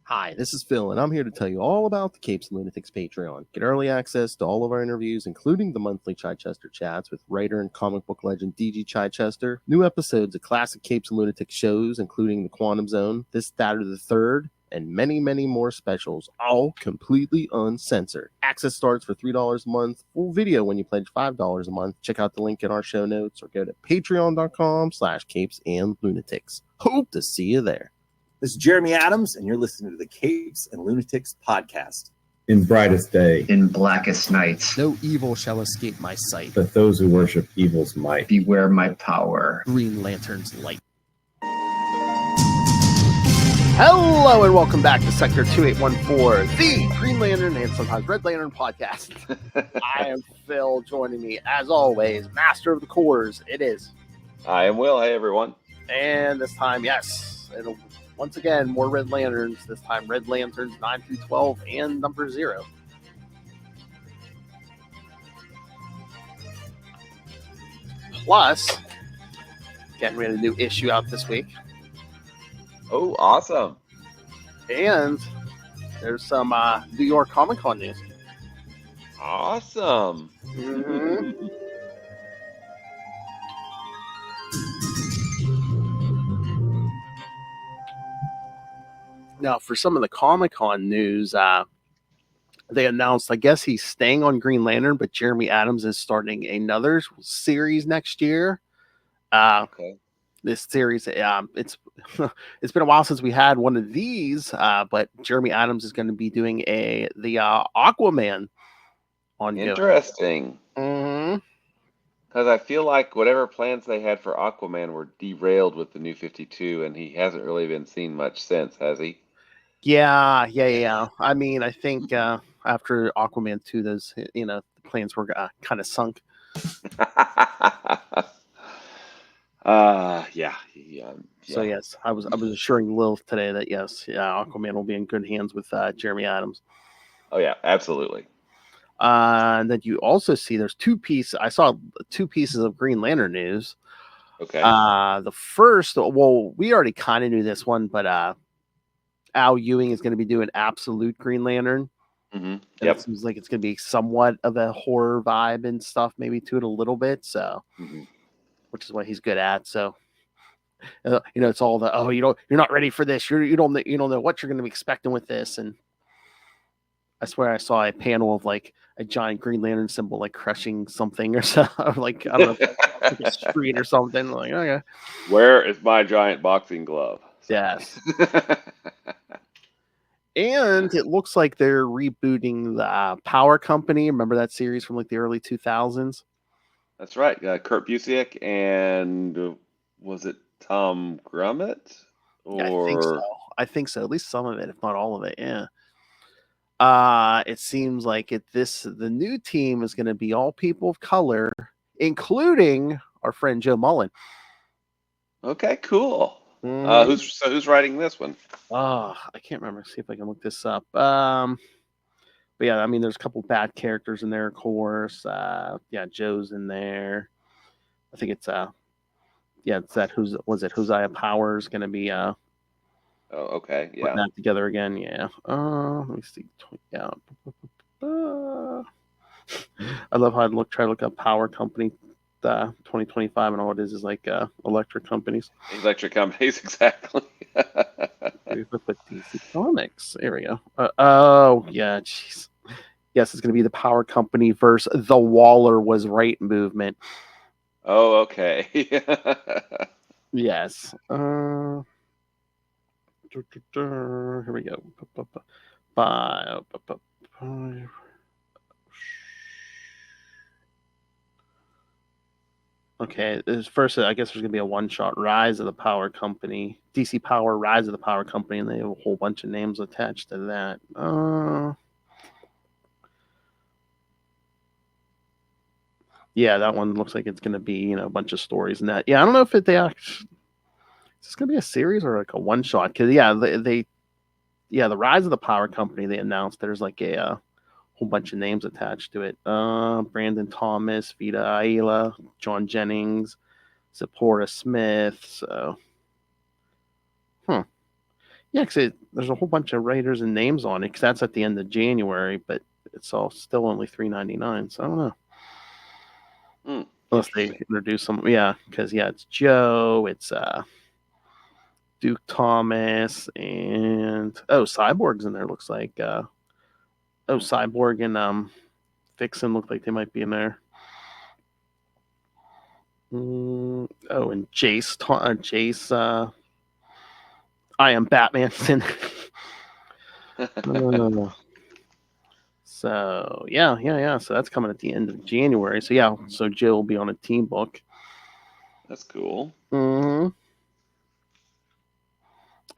Hi, this is Phil, and I'm here to tell you all about the Capes and Lunatics Patreon. Get early access to all of our interviews, including the monthly Chichester chats with writer and comic book legend DG Chichester, new episodes of classic Capes and Lunatics shows, including The Quantum Zone, This, That, or the Third, and many, many more specials, all completely uncensored. Access starts for $3 a month, full video when you pledge $5 a month. Check out the link in our show notes or go to patreon.com/capesandlunatics. Hope to see you there. This is Jeremy Adams, and you're listening to the Capes and Lunatics podcast. In brightest day, in blackest nights, no evil shall escape my sight, but those who worship evil's might. Beware my power. Green Lantern's light. Hello and welcome back to Sector 2814, the Green Lantern and sometimes Red Lantern podcast. I am Phil, joining me as always, Master of the Cores. It is. I am Will. Hey, everyone. And this time, yes, it'll once again more Red Lanterns. This time, Red Lanterns 9 through 12 and number 0. Plus, getting rid of a new issue out this week. Oh, awesome. And there's some New York Comic Con news. Awesome. Mm-hmm. Now, for some of the Comic Con news, they announced, I guess he's staying on Green Lantern, but Jeremy Adams is starting another series next year. Okay. This series, it's been a while since we had one of these, but Jeremy Adams is going to be doing the Aquaman on. Interesting. Mm-hmm. Because I feel like whatever plans they had for Aquaman were derailed with the New 52, and he hasn't really been seen much since, has he? Yeah. I mean, I think after Aquaman 2, those the plans were kind of sunk. Yeah. So yes, I was assuring Lilith today that yes, Aquaman will be in good hands with Jeremy Adams. Oh yeah, absolutely. And then you also see there's I saw 2 pieces of Green Lantern news. Okay. The first, well, we already kind of knew this one, but Al Ewing is going to be doing Absolute Green Lantern. Mm-hmm. Yep. It seems like it's going to be somewhat of a horror vibe and stuff, maybe to it a little bit. So, which is what he's good at. So, it's all the you're not ready for this. You don't know what you're going to be expecting with this. And I swear I saw a panel of like a giant Green Lantern symbol like crushing something or so, like I don't know, like a street or something. Like, okay, where is my giant boxing glove? Yes. And it looks like they're rebooting the Power Company. Remember that series from like the early 2000s? That's right. Kurt Busiek and was it Tom Grummett? Or... I think so. At least some of it, if not all of it. Yeah. It seems like the new team is going to be all people of color, including our friend Joe Mullen. Okay, cool. Who's writing this one? I can't remember. See if I can look this up. But yeah, I mean, there's a couple bad characters in there, of course. Joe's in there. I think it's it's that Hosea Powers going to be oh, okay, yeah. Putting that together again, yeah. Let me see. Yeah. I love how I try to look up Power Company 2025, and all it is like electric companies. Electric companies, exactly. We put DC Comics. There we go. Yeah, jeez. Yes, it's going to be the Power Company versus the Waller was right movement. Oh, okay. Yes. Here we go. Okay, first, I guess there's going to be a one-shot Rise of the Power Company. DC Power, Rise of the Power Company, and they have a whole bunch of names attached to that. Yeah, that one looks like it's going to be, a bunch of stories and that. Yeah, I don't know if they actually... Is this going to be a series or like a one-shot? Because, the Rise of the Power Company, they announced there's like a whole bunch of names attached to it. Brandon Thomas, Vita Ayala, John Jennings, Zipporah Smith. So, Yeah, because there's a whole bunch of writers and names on it. Because that's at the end of January, but it's all still only $3.99. So I don't know. Unless they introduce some, yeah. Because it's Joe, it's Duke Thomas, and Cyborg's in there. Looks like Cyborg and Vixen look like they might be in there. And Jace, I am Batman's in. So yeah. So that's coming at the end of January. So yeah, so Joe will be on a team book. That's cool. Mm-hmm.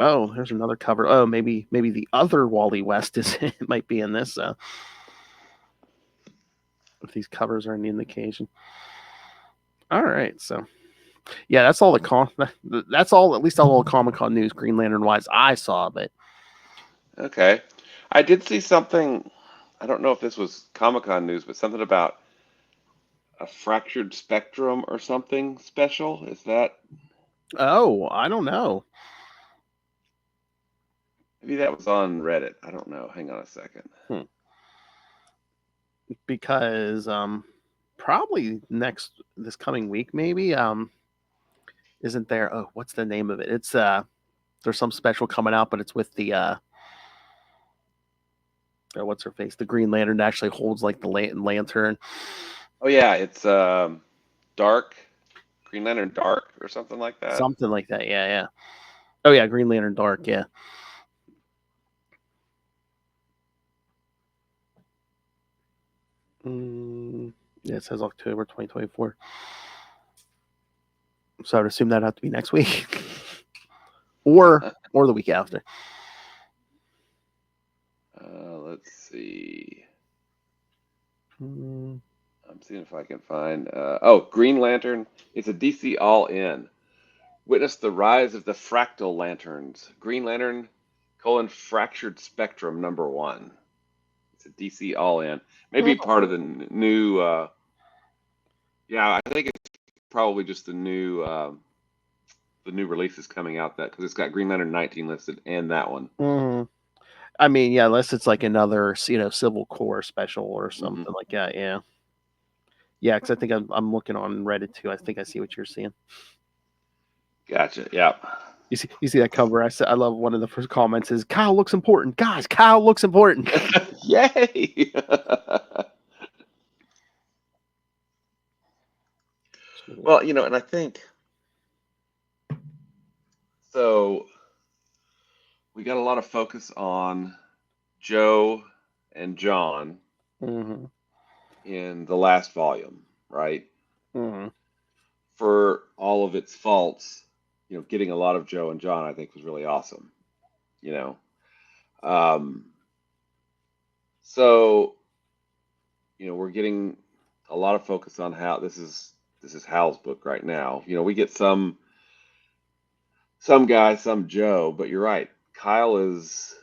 Oh, there's another cover. Oh, maybe the other Wally West might be in this. If these covers are any indication. All right, so yeah, that's all that's all, at least all the Comic-Con news, Green Lantern wise, I saw. But Okay, I did see something. I don't know if this was Comic-Con news, but something about a fractured spectrum or something special. Is that? I don't know. Maybe that was on Reddit. I don't know. Hang on a second. Because probably this coming week, maybe isn't there? Oh, what's the name of it? It's there's some special coming out, but it's with the what's her face? The Green Lantern that actually holds like the lantern. Oh yeah, it's Dark, Green Lantern Dark or something like that. Something like that. Yeah. Oh yeah, Green Lantern Dark. Yeah. Yeah, it says October 2024. So I would assume that'd have to be next week, or the week after. Let's see. Mm. I'm seeing if I can find. Green Lantern. It's a DC all-in. Witness the rise of the fractal lanterns. Green Lantern: Fractured Spectrum #1. It's a DC all-in. Maybe part of the new. I think it's probably just the new releases coming out, that because it's got Green Lantern 19 listed and that one. Mm-hmm. I mean, yeah, unless it's like another, Civil Core special or something like that. Yeah. Yeah, because I think I'm looking on Reddit too. I think I see what you're seeing. Gotcha. Yeah. You see that cover? I love one of the first comments is Kyle looks important, guys. Kyle looks important. Yay! Well, and I think so. We got a lot of focus on Joe and John in the last volume, right? For all of its faults, getting a lot of Joe and John, I think, was really awesome. So, we're getting a lot of focus on how this is Hal's book right now. We get some guy, some Joe, but you're right. Kyle is.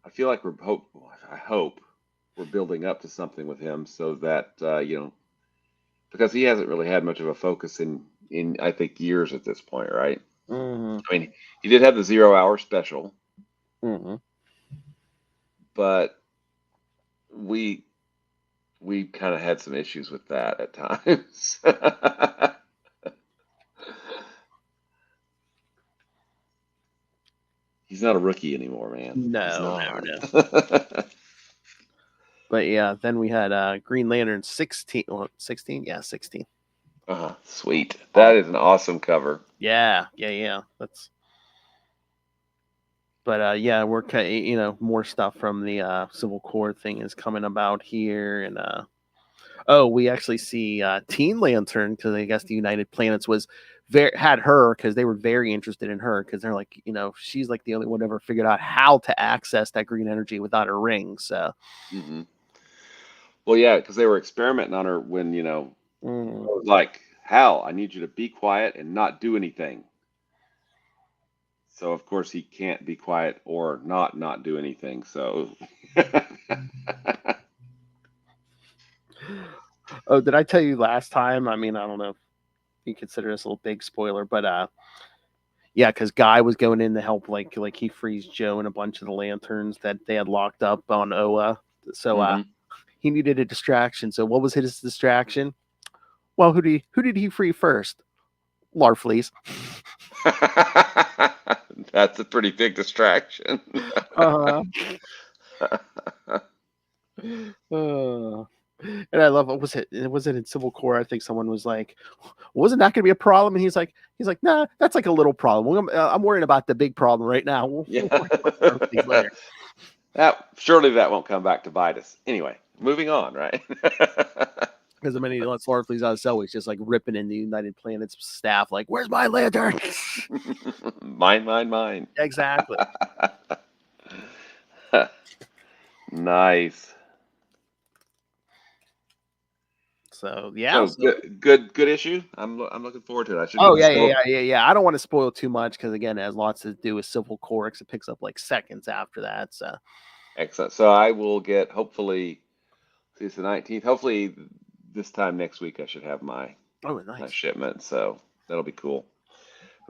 I feel like I hope we're building up to something with him, so that because he hasn't really had much of a focus in I think years at this point, right? I mean, he did have the 0 Hour special, but we kind of had some issues with that at times. He's not a rookie anymore, man. No. But yeah, then we had Green Lantern 16. Well, 16? Yeah, 16. Sweet. That is an awesome cover. Yeah. That's. But we're more stuff from the Civil Core thing is coming about here, and we actually see Teen Lantern, because I guess the United Planets had her because they were very interested in her, because they're like, she's like the only one ever figured out how to access that green energy without her ring. So. Well, yeah, because they were experimenting on her when it was like, Hal, I need you to be quiet and not do anything. So of course he can't be quiet or not do anything. So. Oh, did I tell you last time? I mean, I don't know if you consider this a little big spoiler, but Yeah, because Guy was going in to help, like he frees Joe and a bunch of the lanterns that they had locked up on Oa. So he needed a distraction. So what was his distraction? Well, who did he free first? Larfleeze. That's a pretty big distraction. And I love what was it? Was it in Civil War? I think someone was like, "Wasn't that going to be a problem?" And he's like, "Nah, that's like a little problem. I'm worrying about the big problem right now. We'll Yeah. worry about things later." Surely that won't come back to bite us. Anyway, moving on, right? Because the minute he lets Larfleeze out of cell, he's just like ripping in the United Planets staff, like, "Where's my lantern?" Mine. Exactly. Nice. So yeah. So good issue. I'm looking forward to it. I should. Oh yeah. I don't want to spoil too much because again, it has lots to do with Civil Corix. It picks up like seconds after that. So Excellent. So I will get hopefully. See, it's the 19th. Hopefully this time next week I should have my nice shipment. So that'll be cool.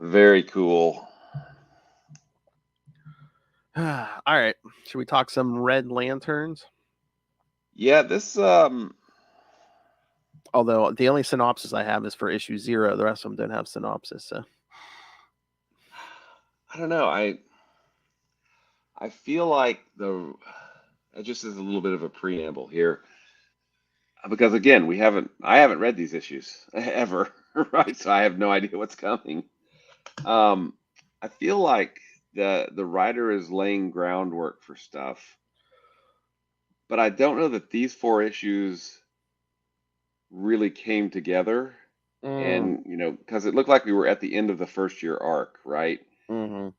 Very cool. All right. Should we talk some Red Lanterns? Yeah, this although the only synopsis I have is for issue 0. The rest of them don't have synopsis. So I don't know. I feel like it just is a little bit of a preamble here. Because again, I haven't read these issues ever, right? So I have no idea what's coming. I feel like the writer is laying groundwork for stuff, but I don't know that these 4 issues really came together. And because it looked like we were at the end of the first year arc, right? And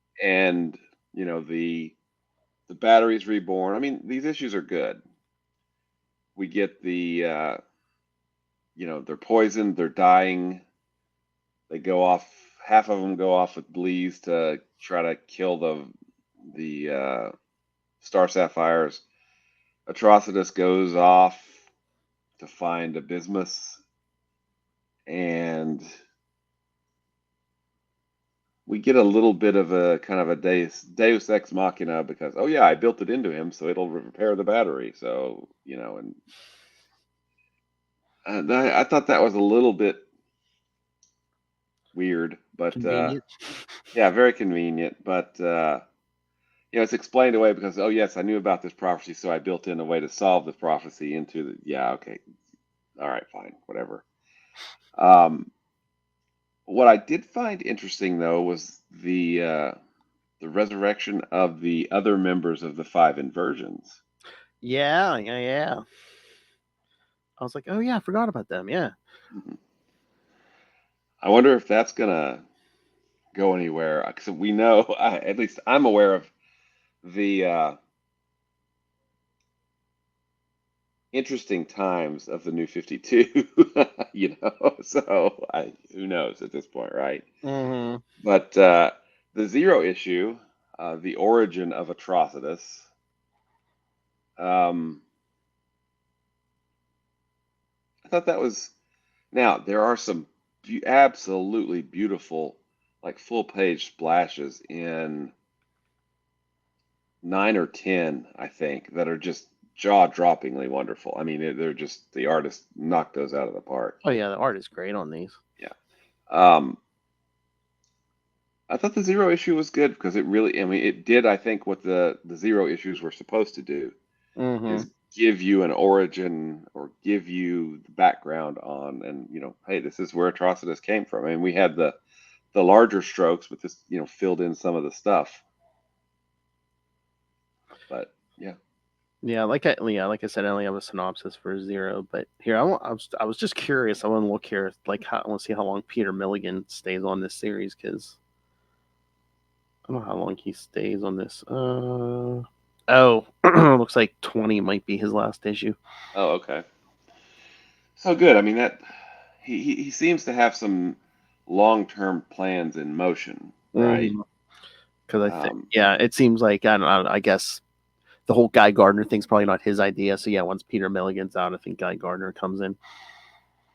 the battery's reborn. I mean, these issues are good. We get the they're poisoned, they're dying. They go off. Half of them go off with Bleeze to try to kill the Star Sapphires. Atrocitus goes off to find Abysmus, and we get a little bit of a kind of a Deus Ex Machina because I built it into him so it'll repair the battery. So and I thought that was a little bit weird, but convenient. Yeah, very convenient. But it's explained away because yes, I knew about this prophecy, so I built in a way to solve the prophecy into the. Yeah, okay, all right, fine, whatever. What I did find interesting though was the resurrection of the other members of the 5 inversions. Yeah. I was like, oh yeah, I forgot about them. Yeah. I wonder if that's gonna go anywhere. Because we know, at least I'm aware of the interesting times of the New 52. So who knows at this point, right? But the 0 issue, the origin of Atrocitus. I thought that was. Now there are some absolutely beautiful, like full page splashes in 9 or 10, I think, that are just jaw-droppingly wonderful. I mean, they're just the artist knocked those out of the park. Oh yeah, the art is great on these. Yeah. I thought the 0 issue was good because it really, I mean, it did, I think, what the 0 issues were supposed to do is give you an origin or give you the background on, and hey, this is where Atrocitus came from. I mean, we had the larger strokes, but this filled in some of the stuff. But yeah, like I said, I only have a synopsis for 0. But here, I was just curious. I want to look here, like I want to see how long Peter Milligan stays on this series because I don't know how long he stays on this. Looks like 20 might be his last issue. Oh, okay. So good. I mean, that he seems to have some long-term plans in motion, right? Because I think, it seems like I don't know. I guess the whole Guy Gardner thing's probably not his idea. So yeah, once Peter Milligan's out, I think Guy Gardner comes in.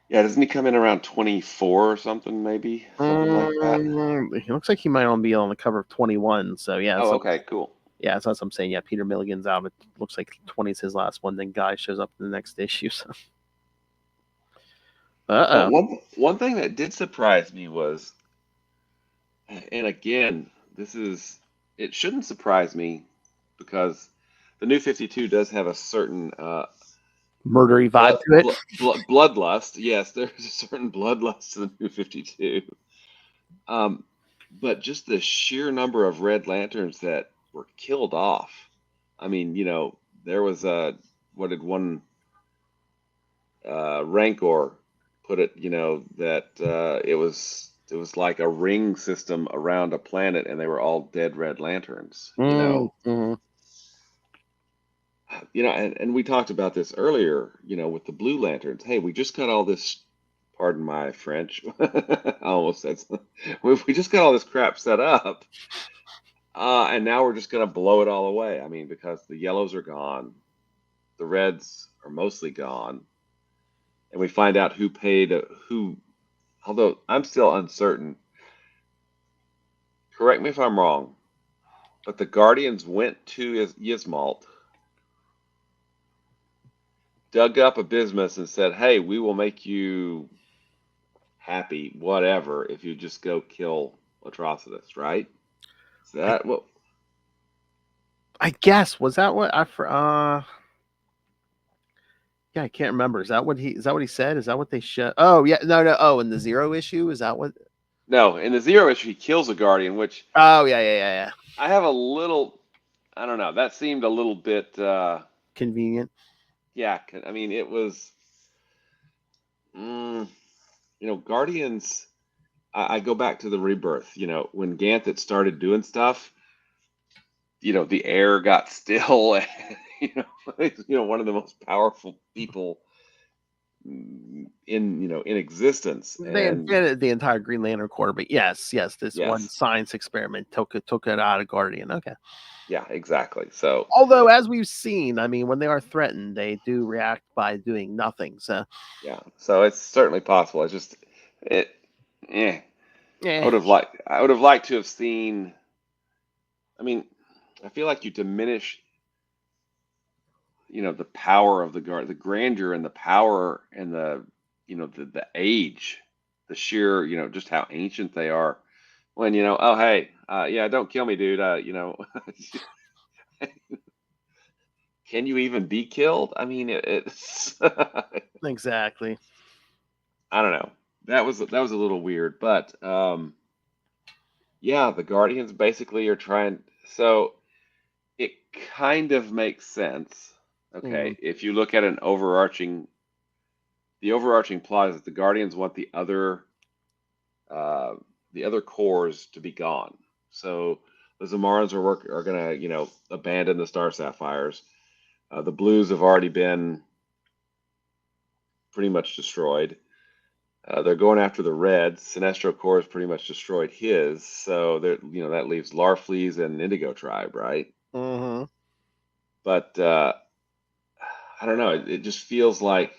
Yeah, doesn't he come in around 24 or something, maybe? Something like that? He looks like he might only be on the cover of 21. So yeah, Oh, okay, cool. yeah, that's what I'm saying. Yeah, Peter Milligan's out. It looks like 20 is his last one. Then Guy shows up in the next issue. So. Well, one thing that did surprise me was, and again, it shouldn't surprise me because the New 52 does have a certain Murdery vibe to it. bloodlust. Yes, there's a certain bloodlust to the New 52. But just the sheer number of Red Lanterns that were killed off. I mean, there was what did one Rancor put it? That it was like a ring system around a planet, and they were all dead Red Lanterns. Mm-hmm. And we talked about this earlier. With the Blue Lanterns. Hey, we just got all this. Pardon my French. I almost said something. We just got all this crap set up, and now we're just gonna blow it all away. I mean, because the yellows are gone, the reds are mostly gone, and we find out who paid who. Although I'm still uncertain. Correct me if I'm wrong, but the Guardians went to Yzmalt, dug up Abysmus, and said, "Hey, we will make you happy, whatever, if you just go kill Atrocitus," right? Is that what? I guess was that what yeah, I can't remember. Is that what he said? Is that what they showed? Oh yeah, no. Oh, in the Zero issue, is that what? No, in the Zero issue, he kills a Guardian, which Oh yeah. I have a little. I don't know. That seemed a little bit. Convenient. Yeah, I mean, it was. Guardians. I go back to the Rebirth. When Ganthet started doing stuff, the air got still. And, one of the most powerful people in existence. They And invented the entire Green Lantern Corps, but yes, this one yes, science experiment took it out of Guardian. Okay. yeah, exactly. So, Although, as we've seen, I mean, when they are threatened, they do react by doing nothing. So, yeah, so it's certainly possible. It's just it. Eh. I yeah, would have liked to have seen. I mean, I feel like you diminish, the power of the guard, the grandeur and the power and the age, the sheer, just how ancient they are. When oh hey, yeah, don't kill me, dude. Can you even be killed? I mean, it's. exactly. I don't know. That was a little weird, but yeah, the Guardians basically are trying. So it kind of makes sense. Okay, if you look at the overarching plot is that the Guardians want the other cores to be gone. So the Zamarans are gonna abandon the Star Sapphires. The Blues have already been pretty much destroyed. They're going after the Reds. Sinestro Corps has pretty much destroyed his, so that leaves Larfleeze and Indigo Tribe, right? Mm-hmm. But I don't know. It just feels like,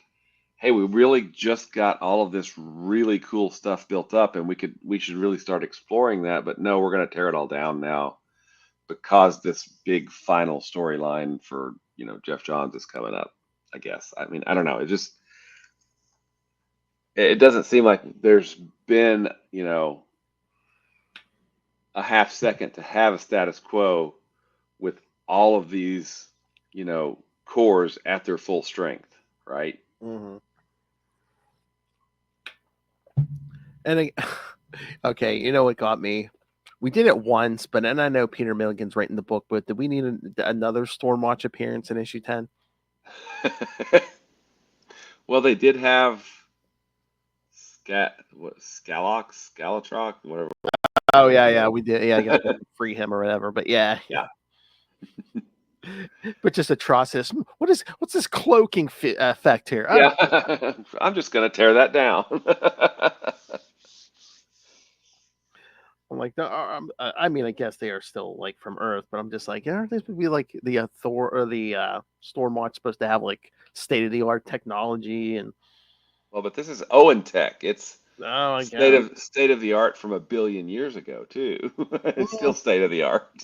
hey, we really just got all of this really cool stuff built up, and we should really start exploring that. But no, we're going to tear it all down now because this big final storyline for Jeff Johns is coming up. I guess. I mean, I don't know. It doesn't seem like there's been a half second to have a status quo with all of these cores at their full strength, right? Mm-hmm. And okay, you know what got me? We did it once, but then I know Peter Milligan's writing the book. But did we need another Stormwatch appearance in issue 10? Well, they did have Scalatroc, whatever. Oh yeah, we did. Yeah, I guess we had to free him or whatever. But yeah. But just Atrocitus. What's this cloaking effect here? Yeah, I'm just gonna tear that down. I'm like, no, I mean, I guess they are still like from Earth, but I'm just like, aren't they supposed to be like the Thor or the Stormwatch supposed to have like state of the art technology and? Well, but this is Owen Tech. It's Oh, I state of the art from a billion years ago too. It's still state of the art.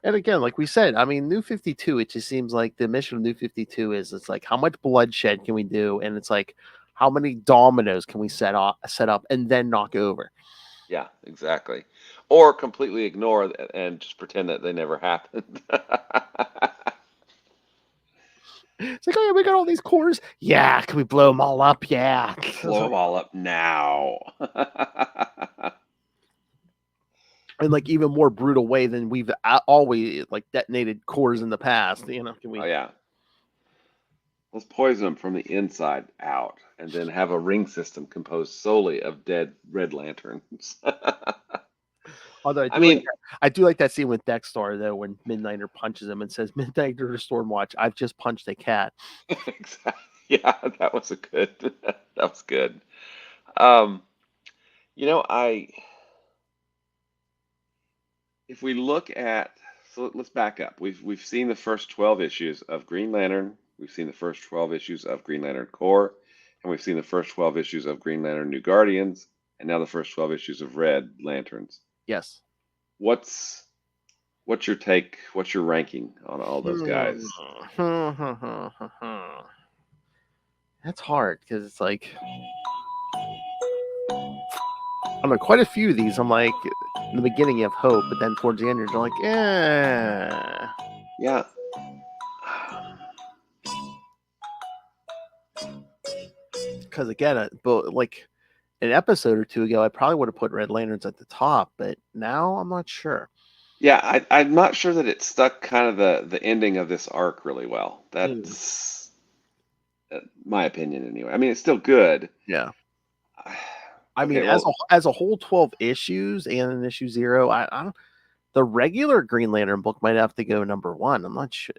And again, like we said, I mean, New 52, it just seems like the mission of New 52 is it's like how much bloodshed can we do, and it's like how many dominoes can we set up and then knock over. Yeah, exactly. Or completely ignore and just pretend that they never happened. It's like, oh yeah, we got all these cores. Yeah, can we blow them all up? Yeah, Blow them all up now. in like even more brutal way than we've always like detonated cores in the past. You know, can we? Oh yeah. Let's poison them from the inside out, and then have a ring system composed solely of dead Red Lanterns. Although I do like that scene with Dexter though, when Midnighter punches him and says, "Midnighter to Stormwatch, I've just punched a cat." Exactly. Yeah, that was that was good. You know, if we look at, so let's back up. We've seen the first 12 issues of Green Lantern. We've seen the first 12 issues of Green Lantern Corps, and we've seen the first 12 issues of Green Lantern New Guardians, and now the first 12 issues of Red Lanterns. Yes. What's your take? What's your ranking on all those guys? That's hard because it's like I don't know, quite a few of these. I'm like, in the beginning you have hope, but then towards the end you're like, Yeah. Because again, but like an episode or two ago, I probably would have put Red Lanterns at the top, but now I'm not sure. Yeah, I'm not sure that it stuck kind of the ending of this arc really well. That's my opinion anyway. I mean, it's still good. Yeah. I Okay, mean, as a whole 12 issues and an issue 0, I don't. The regular Green Lantern book might have to go number 1. I'm not sure.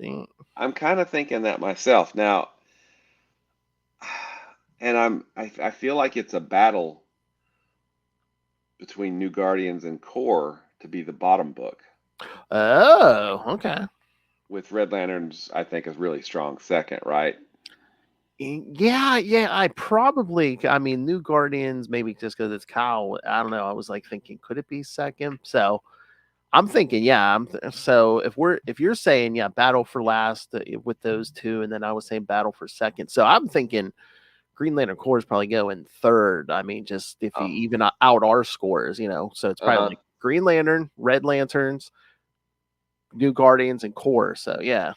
I'm kind of thinking that myself now, and I feel like it's a battle between New Guardians and Core to be the bottom book. Oh, okay. With Red Lanterns, I think is really strong second, right? Yeah. I mean, New Guardians, maybe just because it's Kyle. I don't know. I was like thinking, could it be second? So I'm thinking, yeah. So if you're saying, yeah, battle for last with those two, and then I was saying battle for second. So I'm thinking Green Lantern Corps is probably going third. I mean, just if you even out our scores, so it's probably like Green Lantern, Red Lanterns, New Guardians, and Corps. So yeah.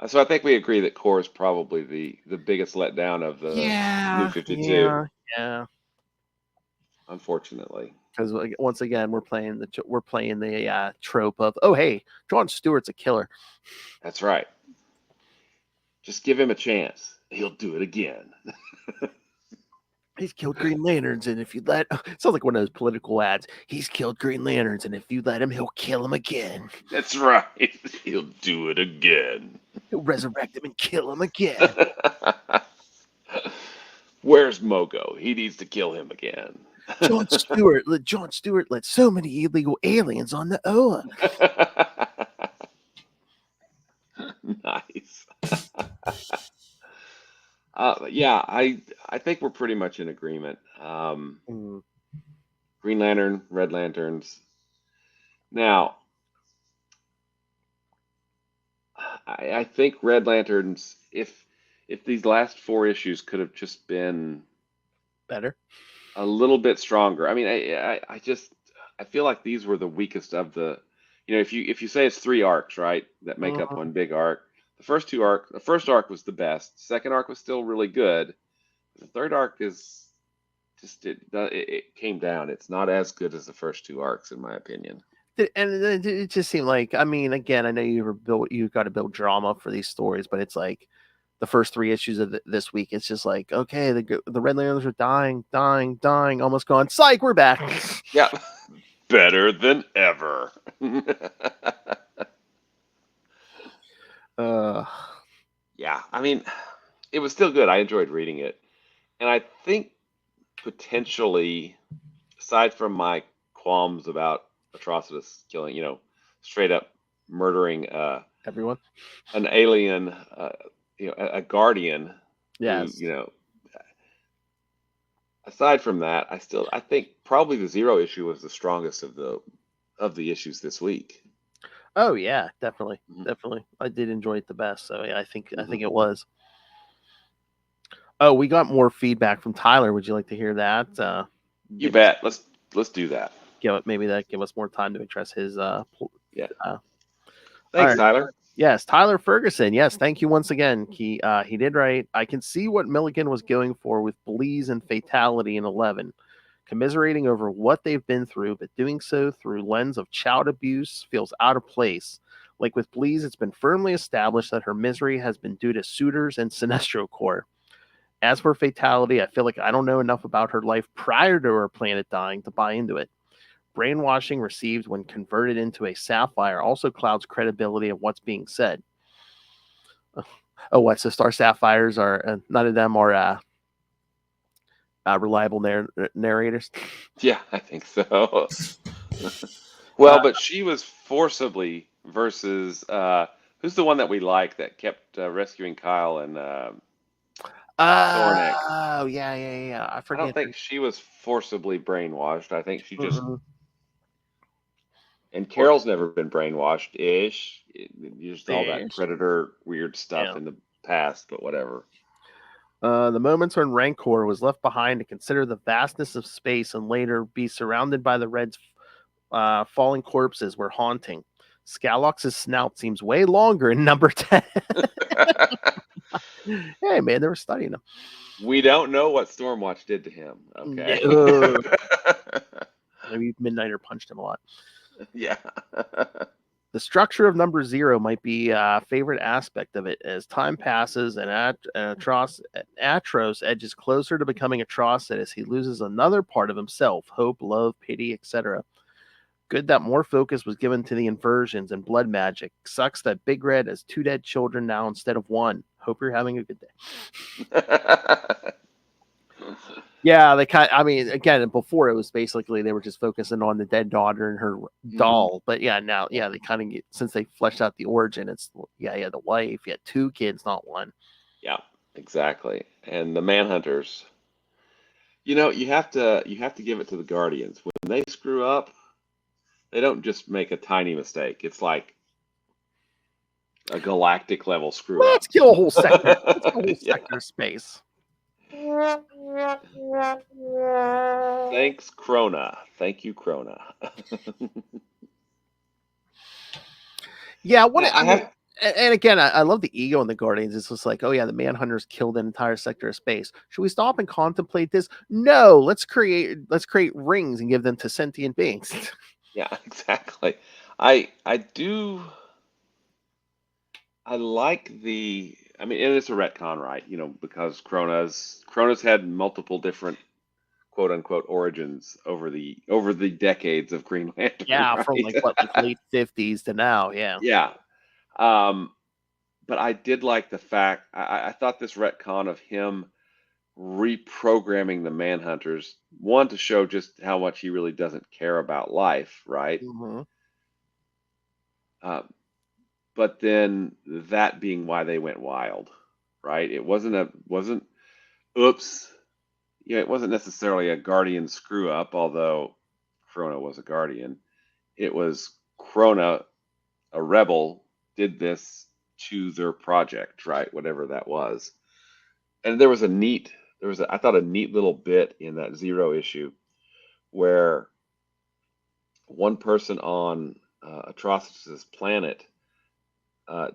So I think we agree that Core is probably the biggest letdown of the New 52. Yeah. Unfortunately, because once again we're playing the trope of, oh hey, John Stewart's a killer. That's right. Just give him a chance; he'll do it again. He's killed Green Lanterns, and if you let it sounds like one of those political ads. He's killed Green Lanterns, and if you let him, he'll kill him again. That's right. He'll do it again. He'll resurrect him and kill him again. Where's Mogo? He needs to kill him again. John Stewart let so many illegal aliens on the Oa. Nice. Yeah, I think we're pretty much in agreement. Green Lantern, Red Lanterns. Now, I think Red Lanterns, if these last 4 issues could have just been better, a little bit stronger. I mean, I feel like these were the weakest of the. If you say it's 3 arcs, right, that make up one big arc. The first arc was the best. Second arc was still really good. The third arc is just it came down. It's not as good as the first 2 arcs, in my opinion. And it just seemed like, I mean, again, I know you've got to build drama for these stories, but it's like the first 3 issues of this week, it's just like, okay, the Red Lanterns are dying, almost gone. Psych, we're back. Yeah, better than ever. Yeah, I mean, it was still good. I enjoyed reading it, and I think potentially, aside from my qualms about Atrocitus killing, straight up murdering everyone, an alien a guardian who, Yes. aside from that, I think probably the Zero issue was the strongest of the issues this week. Oh yeah, definitely, Mhm. definitely. I did enjoy it the best. So yeah, I think Mhm. it was. Oh, we got more feedback from Tyler. Would you like to hear that? You Maybe bet. Let's do that. give us more time to address his. Yeah. All Thanks, right. Tyler. Yes, Tyler Ferguson. Yes, thank you once again. He did right. I can see what Milligan was going for with Bleeze and Fatality in 11, commiserating over what they've been through, but doing so through lens of child abuse feels out of place. Like with Bleeze, it's been firmly established that her misery has been due to suitors and Sinestro Corps. As for Fatality, I feel like I don't know enough about her life prior to her planet dying to buy into it. Brainwashing received when converted into a sapphire also clouds credibility of what's being said. Oh, what? So Star Sapphires are none of them are reliable narrators. Yeah, I think so. Uh, Well, but she was forcibly versus who's the one that we like that kept rescuing Kyle and Thornick. oh yeah. I I don't forget. think she was forcibly brainwashed. I think she just Mhm. and Carol's never been brainwashed ish. Just all that Ish. predator weird stuff Yeah. in the past, but whatever. The moments when Rancor was left behind to consider the vastness of space and later be surrounded by the Reds' falling corpses were haunting. Scalox's snout seems way longer in number 10. Hey, man, they were studying him. We don't know what Stormwatch did to him. Okay. No. Maybe Midnighter punched him a lot. Yeah. The structure of number 0 might be a favorite aspect of it. As time passes and Atros edges closer to becoming Atrocitus, he loses another part of himself: hope, love, pity, etc. Good that more focus was given to the inversions and blood magic. Sucks that Big Red has 2 dead children now instead of 1. Hope you're having a good day. Yeah, I mean, again, before it was basically they were just focusing on the dead daughter and her doll. But yeah, now, yeah, they kind of get, since they fleshed out the origin, it's, yeah, you had the wife, you had 2 kids, not 1. Yeah, exactly. And the Manhunters, you have to give it to the Guardians. When they screw up, they don't just make a tiny mistake. It's like a galactic level screw Let's up. kill a whole sector. Let's kill a whole Yeah. sector of space. Thanks, Krona. Thank you, Krona. Yeah, what I I mean, have and again, I love the ego in the Guardians. It's just like, oh yeah, the Manhunters killed an entire sector of space. Should we stop and contemplate this? No, let's create rings and give them to sentient beings. yeah, exactly. I do I like I mean, and it's a retcon, right? Because Krona's had multiple different quote unquote origins over the decades of Green Lantern, Yeah, from right? like what, like late 50s to now. Yeah. Yeah. Um, but I did like the fact I thought this retcon of him reprogramming the Manhunters, one to show just how much he really doesn't care about life, right? Hmm. Uh, but then that being why they went wild, right? It wasn't oops, yeah, it wasn't necessarily a Guardian screw up, although Krona was a Guardian. It was Krona, a rebel, did this to their project, right? Whatever that was. And I thought a neat little bit in that Zero issue where one person on Atrocitus's planet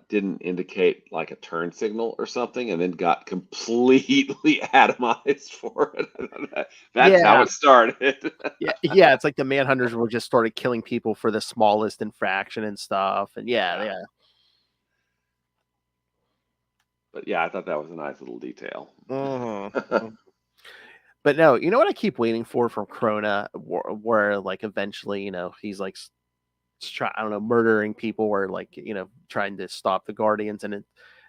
didn't indicate like a turn signal or something, and then got completely atomized for it. That's how Yeah. it started. Yeah. It's like the Manhunters were just started killing people for the smallest infraction and stuff. And Yeah. yeah. But yeah, I thought that was a nice little detail. Hmm. But no, you know what I keep waiting for from Krona, where like eventually, he's like I don't know, murdering people or like, trying to stop the Guardians. And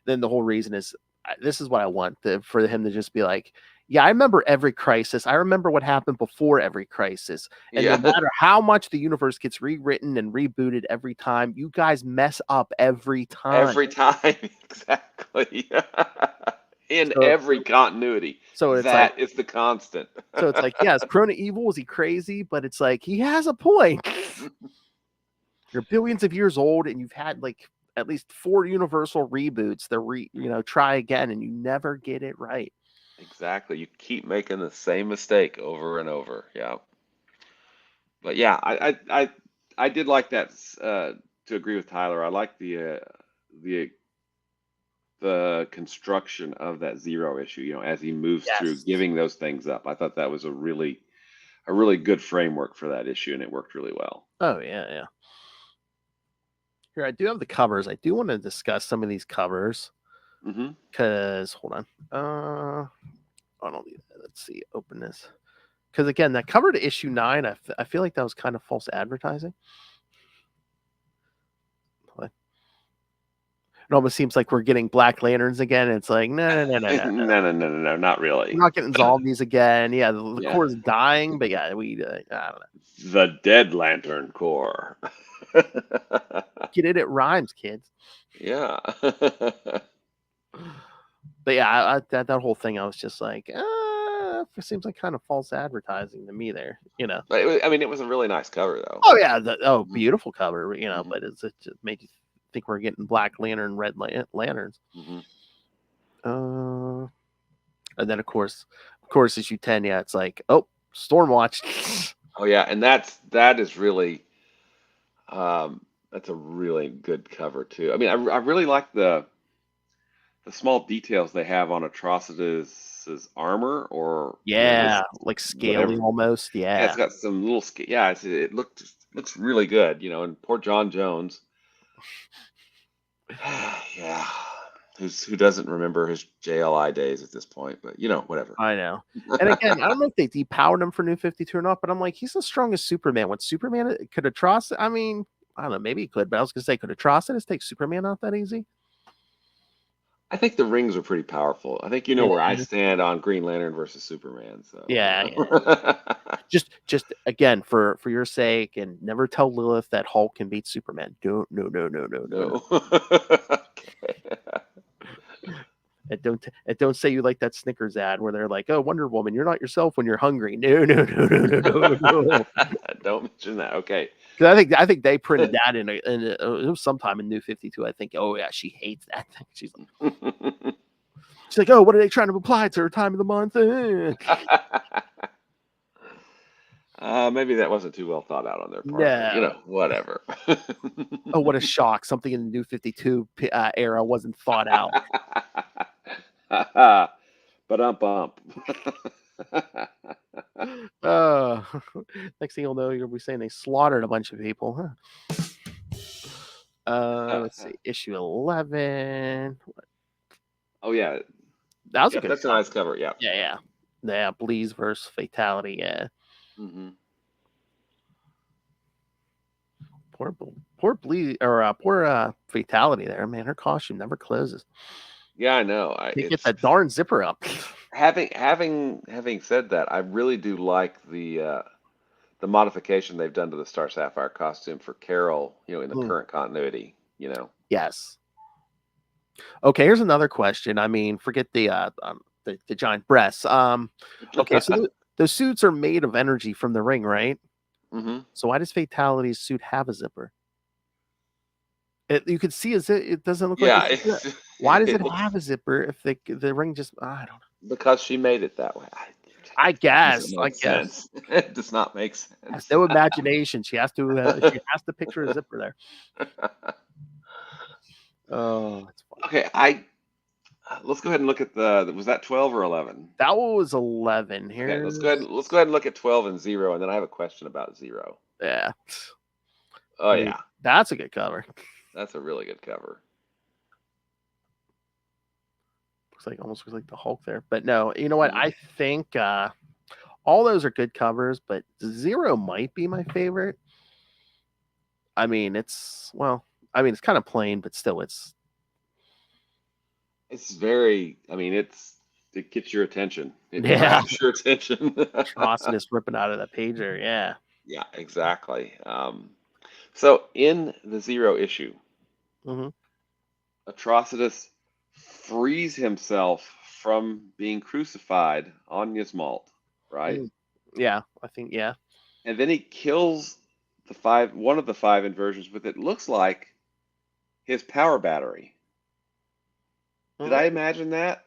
then the whole reason is this is what I want for him to just be like, Yeah, I remember every crisis. I remember what happened before every crisis. And Yeah. no matter how much the universe gets rewritten and rebooted every time, you guys mess up every time. Every time, exactly. In So, every continuity, so it's that is the constant. so it's like, yeah, is Krona evil? Is he crazy? But it's like he has a point. You're billions of years old, and you've had like at least 4 universal reboots. Try again, and you never get it right. Exactly. You keep making the same mistake over and over. Yeah. But yeah, I did like that. To agree with Tyler, I like the construction of that Zero issue. As he moves through Yes. giving those things up. I thought that was a really good framework for that issue, and it worked really well. Oh yeah. Here, I do have the covers. I do want to discuss some of these covers Mm-hmm. because hold on. I don't need that. Let's see. Open this. Because again, that cover to issue 9, I feel like that was kind of false advertising. What? It almost seems like we're getting Black Lanterns again. It's like no, No, not really. we're not getting zombies again. Yeah, the Yeah. core is dying, but yeah, I don't know. The Dead Lantern Corps. Get it rhymes, kids. Yeah. But yeah, that whole thing, I was just like, it seems like kind of false advertising to me there, But it was a really nice cover, though. Oh yeah, beautiful cover, Mhm. but it just made you think we're getting Black Lantern, Red Lanterns. Mm-hmm. And then of course issue 10, yeah, it's like, oh, Stormwatch. Oh yeah, and that is really, that's a really good cover too. I mean, I really like the small details they have on Atrocitus's armor, or Yeah, like scaly whatever. almost. Yeah, Yeah. it's got some little yeah. It looks really good, and poor John Jones. Yeah, who doesn't remember his JLI days at this point? But whatever. I know. And again, I don't know if they depowered him for New 52 or not, but I'm like, he's the strongest Superman. When Superman could Atrocitus, I mean, I don't know, maybe he could, but I was gonna say, could Atrocitus take Superman out that easy? I think the rings are pretty powerful. I think where I stand on Green Lantern versus Superman. So Yeah. Just again, for your sake, and never tell Lilith that Hulk can beat Superman. No. Okay. And don't say you like that Snickers ad where they're like, "Oh, Wonder Woman, you're not yourself when you're hungry." No. Don't mention that. Okay. Because I think they printed that in it was sometime in New 52. I think. Oh yeah, she hates that thing. She's like, oh, what are they trying to apply to her time of the month? Maybe that wasn't too well thought out on their part. No. Whatever. Oh, what a shock! Something in the New 52 era wasn't thought out. But bump. Next thing you'll know, you'll be saying they slaughtered a bunch of people. Huh? Let's see, issue 11. Oh yeah, that was a good. That's cover. A nice cover. Yeah. Yeah. Bleeze versus Fatality. Yeah. Mm-hmm. Poor Bleeze or poor Fatality there, man. Her costume never closes. Yeah, I know. They get that darn zipper up. Having said that, I really do like the modification they've done to the Star Sapphire costume for Carol, in the current continuity, Yes. Okay, here's another question. I mean, forget the giant breasts. Okay, so those suits are made of energy from the ring, right? Mm-hmm. So why does Fatality's suit have a zipper? You could see it doesn't look like. Why does it have a zipper if the ring just? I don't know. Because she made it that way. I guess. It does not make sense. Has no imagination. She has to picture a zipper there. Oh, that's funny. Okay, let's go ahead and look at was that 12 or 11? That was 11. Here. Okay, let's go ahead and look at 12 and 0, and then I have a question about 0. Yeah. Oh yeah. That's a good cover. That's a really good cover. Almost looks like the Hulk there. But no, you know what? Mm-hmm. I think all those are good covers, but 0 might be my favorite. I mean, it's kind of plain, but still it's very, it's It gets your attention. It Yeah. grabs your attention. Atrocitus ripping out of that pager. Yeah. Yeah, exactly. So in the Zero issue, Hmm. Atrocitus frees himself from being crucified on Yasmalt, right? Yeah, I think, yeah. And then he kills one of the 5 inversions with it looks like his power battery. Did I imagine that?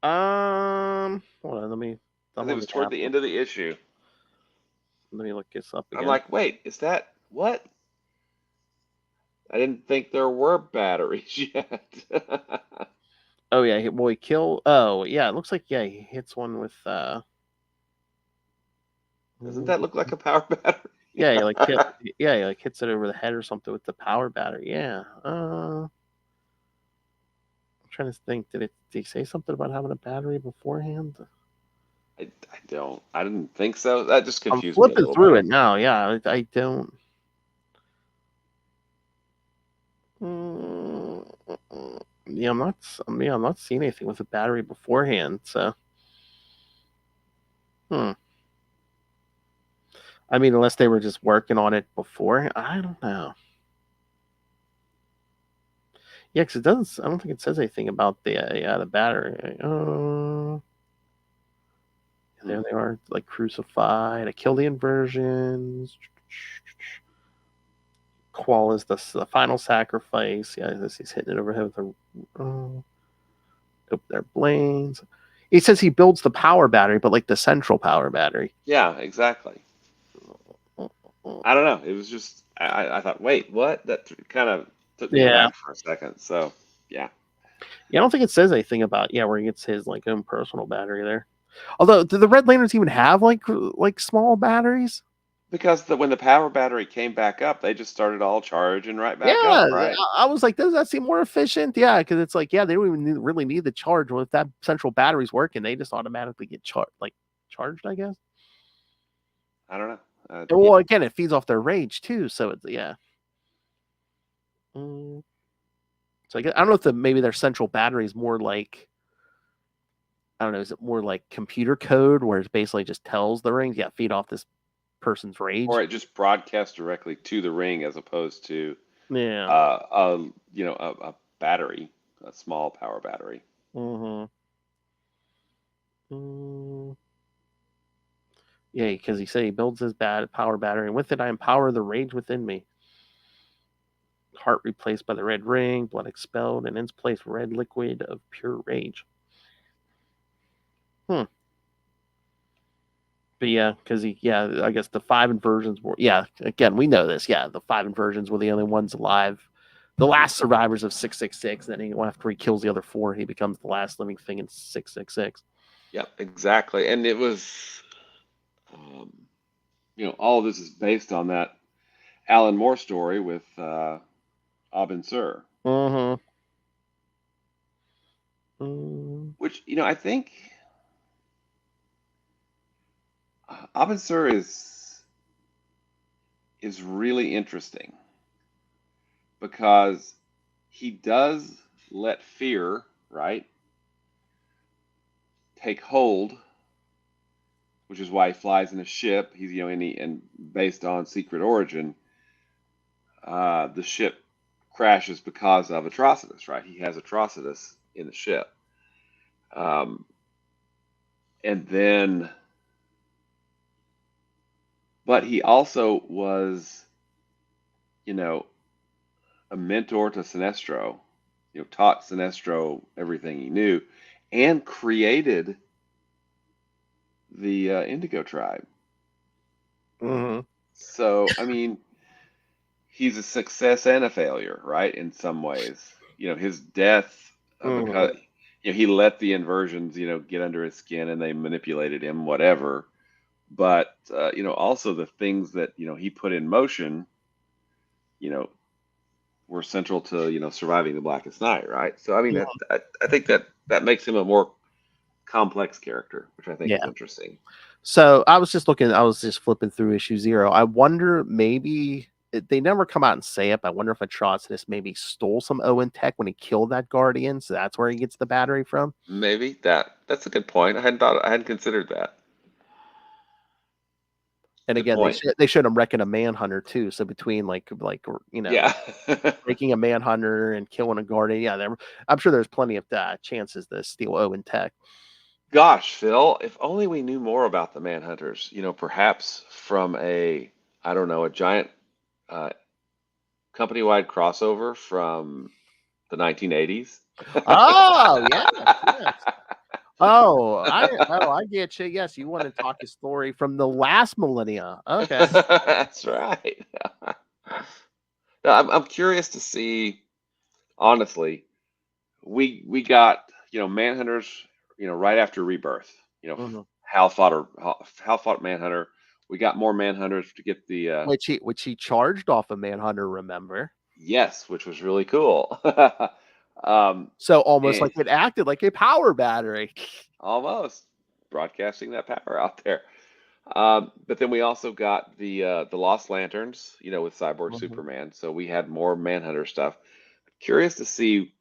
Hold on, let me. Because it was toward the end of the issue. Let me look this up again. I'm like, wait, is that what? I didn't think there were batteries yet. Oh yeah, he kill. Oh yeah, it looks like he hits one with. Doesn't that look like a power battery? Yeah, he hits it over the head or something with the power battery. Yeah. I'm trying to think. Did he say something about having a battery beforehand? I don't. I didn't think so. That just I'm confused me a flipping little through bit. it now. Yeah, I don't. Yeah, I'm not seeing anything with a battery beforehand. So, I mean, unless they were just working on it before, I don't know. Yeah, because it doesn't. I don't think it says anything about the battery. There they are, like crucified. I kill the inversions. Qual is the final sacrifice. Yeah, he's hitting it overhead with their blades. He says he builds the power battery, but like the central power battery. Yeah, exactly. I don't know. It was just I thought, wait, what? That kind of took me aback for a second. So yeah. Yeah, I don't think it says anything about where he gets his like own personal battery there. Although, do the Red Lanterns even have like small batteries? Because when the power battery came back up, they just started all charging right back Yeah, up, right? I was like, does that seem more efficient? Yeah, because it's like, they don't even really need the charge. Well, if that central battery's working, they just automatically get charged, I guess. I don't know. Well, again, it feeds off their rage too, so it's So I don't know if maybe their central battery is more like, I don't know, is it more like computer code where it basically just tells the rings, feed off this person's rage, or it just broadcasts directly to the ring as opposed to a battery, a small power battery. Yeah, because he said he builds his power battery, and with it I empower the rage within me. Heart replaced by the red ring, blood expelled, and in its place red liquid of pure rage. But yeah, because I guess the 5 inversions were, again, we know this. Yeah, the 5 inversions were the only ones alive. The last survivors of 666. Then after he kills the other 4, he becomes the last living thing in 666. Yep, exactly. And it was, all of this is based on that Alan Moore story with Abin Sur. Which, I think Abin Sur is really interesting because he does let fear, right, take hold, which is why he flies in a ship. He's and based on Secret Origin, the ship crashes because of Atrocitus, right? He has Atrocitus in the ship, and then, but he also was, a mentor to Sinestro. Taught Sinestro everything he knew, and created the Indigo tribe. So, I mean, he's a success and a failure, right? In some ways, his death because he let the inversions, get under his skin and they manipulated him, whatever. But also the things that he put in motion, were central to surviving the Blackest Night, right? So, I mean, I think that makes him a more complex character, which I think is interesting. So I was just flipping through issue 0. I wonder maybe they never come out and say it, but I wonder if Atrocitus maybe stole some Owen tech when he killed that Guardian, so that's where he gets the battery from. Maybe that's a good point. I hadn't considered that. And Good again, point. they showed him wrecking a Manhunter too. So between like Yeah. breaking a Manhunter and killing a Guardian, yeah, I'm sure there's plenty of chances to steal Owen tech. Gosh, Phil, if only we knew more about the Manhunters. Perhaps from a giant company-wide crossover from the 1980s. Oh yes, yes. I get you. Yes, you want to talk a story from the last millennia. Okay. That's right. No, I'm curious to see. Honestly, we got Manhunters right after Rebirth. Mm-hmm. Hal fought Manhunter. We got more Manhunters to get the Which he charged off a Manhunter. Remember? yes, which was really cool. So almost and like it acted like a power battery. almost broadcasting that power out there. But then we also got the Lost Lanterns, with Cyborg Mhm. Superman. So we had more Manhunter stuff. Curious to see,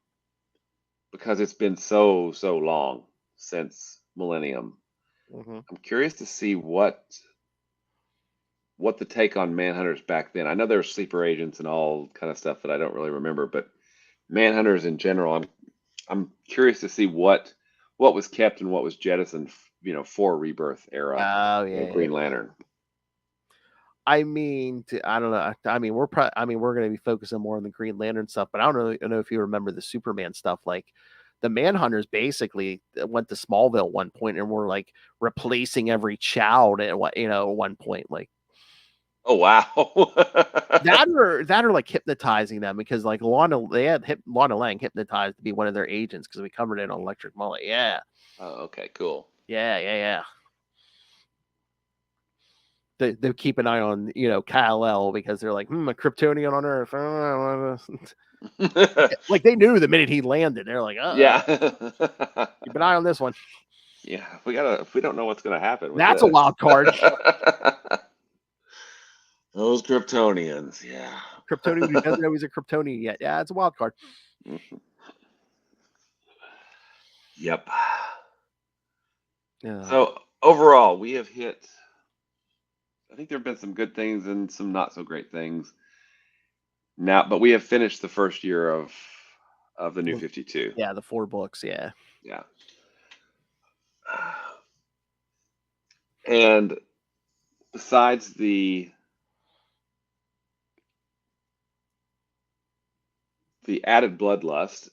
because it's been so long since Millennium. Mm-hmm. I'm curious to see what the take on Manhunters back then. I know there were sleeper agents and all kind of stuff that I don't really remember, but Manhunters in general, I'm curious to see what was kept and what was jettisoned, for Rebirth era Oh yeah. Green Lantern. I mean, I don't know. I mean, we're going to be focusing more on the Green Lantern stuff, but I don't really know if you remember the Superman stuff. Like the Manhunters basically went to Smallville at one point and were like replacing every child at one point. Like Oh wow. that or like hypnotizing them, because like Lana Lang hypnotized to be one of their agents because we covered it on Electric Mullet. Yeah. Oh, okay, cool. Yeah. They keep an eye on Kal-El because they're like, a Kryptonian on Earth. Like they knew the minute he landed. They're like, Yeah. keep an eye on this one. Yeah, we don't know what's gonna happen with That's a this. wild card. Those Kryptonians, yeah. Kryptonian who doesn't know he's a Kryptonian yet. Yeah, it's a wild card. Yep. Yeah. So overall, we have hit. I think there have been some good things and some not so great things. Now, but we have finished the first year of the New 52. Yeah, the 4 books. Yeah. Yeah. And besides the added bloodlust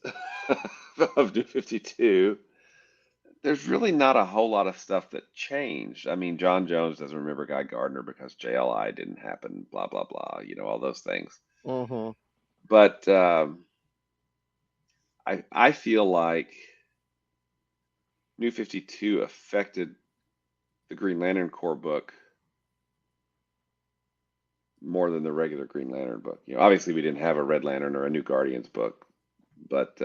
of New 52, there's really not a whole lot of stuff that changed. I mean, John Jones doesn't remember Guy Gardner because JLI didn't happen, blah, blah, blah, all those things. Mm-hmm. But I feel like New 52 affected the Green Lantern Corps book more than the regular Green Lantern book. Obviously we didn't have a Red Lantern or a New Guardians book, but